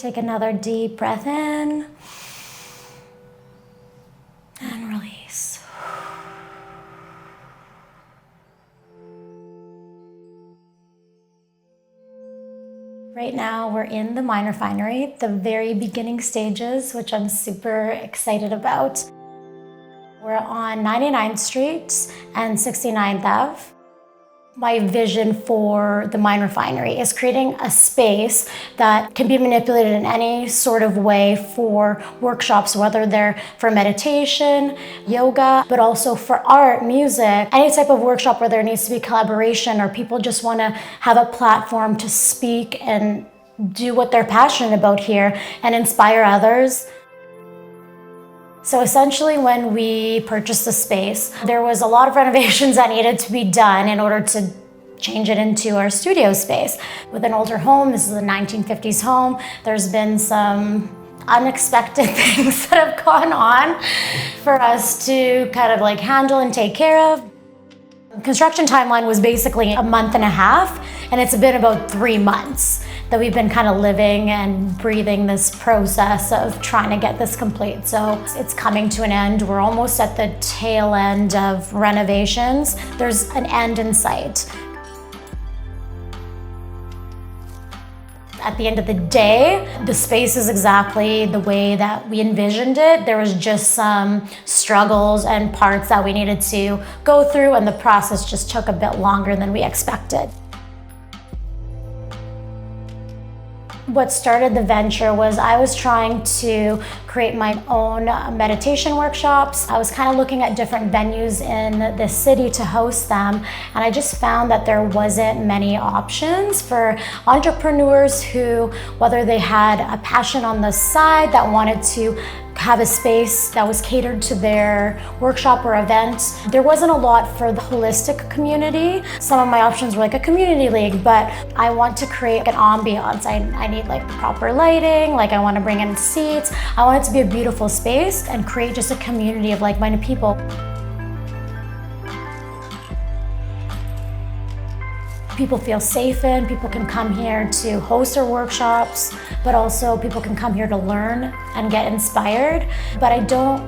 Take another deep breath in and release. Right now we're in the Mind Refinery, the very beginning stages, which I'm super excited about. We're on 99th Street and 69th Ave. My vision for the Mind Refinery is creating a space that can be manipulated in any sort of way for workshops, whether they're for meditation, yoga, but also for art, music, any type of workshop where there needs to be collaboration or people just want to have a platform to speak and do what they're passionate about here and inspire others. So essentially when we purchased the space, there was a lot of renovations that needed to be done in order to change it into our studio space. With an older home, this is a 1950s home, there's been some unexpected things that have gone on for us to kind of like handle and take care of. The construction timeline was basically a month and a half, and it's been about 3 months that we've been kind of living and breathing this process of trying to get this complete. So it's coming to an end. We're almost at the tail end of renovations. There's an end in sight. At the end of the day, the space is exactly the way that we envisioned it. There was just some struggles and parts that we needed to go through, and the process just took a bit longer than we expected. What started the venture was I was trying to create my own meditation workshops. I was kind of looking at different venues in the city to host them, and I just found that there wasn't many options for entrepreneurs who, whether they had a passion on the side that wanted to have a space that was catered to their workshop or event. There wasn't a lot for the holistic community. Some of my options were like a community league, but I want to create an ambiance. I need like proper lighting, like I want to bring in seats. I want it to be a beautiful space and create just a community of like-minded people. People feel safe in, people can come here to host their workshops, but also people can come here to learn and get inspired. But I don't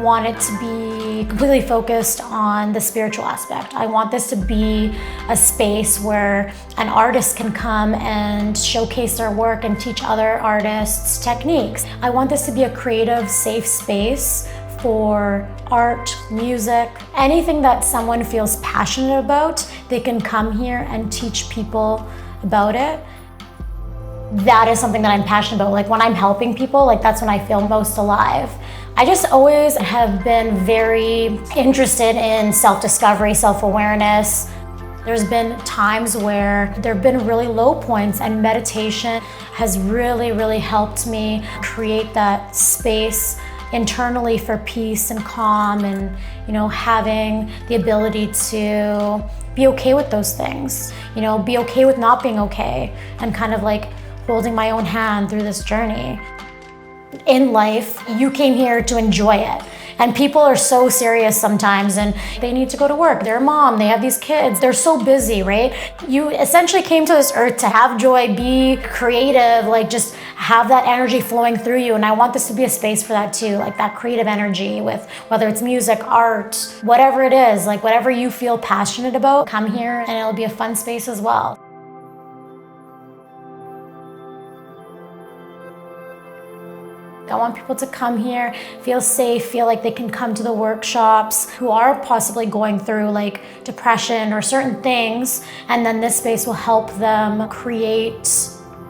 want it to be completely focused on the spiritual aspect. I want this to be a space where an artist can come and showcase their work and teach other artists techniques. I want this to be a creative, safe space for art, music, anything that someone feels passionate about, they can come here and teach people about it. That is something that I'm passionate about. Like when I'm helping people, like that's when I feel most alive. I just always have been very interested in self-discovery, self-awareness. There's been times where there have been really low points, and meditation has really, really helped me create that space internally for peace and calm, and having the ability to be okay with those things, be okay with not being okay, and kind of like holding my own hand through this journey. In life, you came here to enjoy it. And people are so serious sometimes, and they need to go to work. They're a mom, they have these kids, they're so busy, right? You essentially came to this earth to have joy, be creative, like just have that energy flowing through you. And I want this to be a space for that too, like that creative energy with whether it's music, art, whatever it is, like whatever you feel passionate about, come here and it'll be a fun space as well. I want people to come here, feel safe, feel like they can come to the workshops who are possibly going through like depression or certain things, and then this space will help them create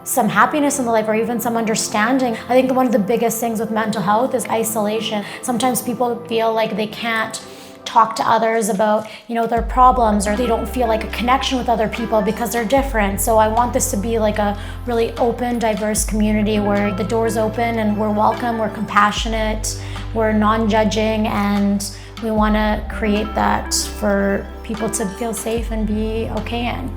some happiness in the life or even some understanding. I think one of the biggest things with mental health is isolation. Sometimes people feel like they can't talk to others about their problems, or they don't feel like a connection with other people because they're different. So I want this to be like a really open, diverse community where the door's open and we're welcome, we're compassionate, we're non-judging, and we want to create that for people to feel safe and be okay in.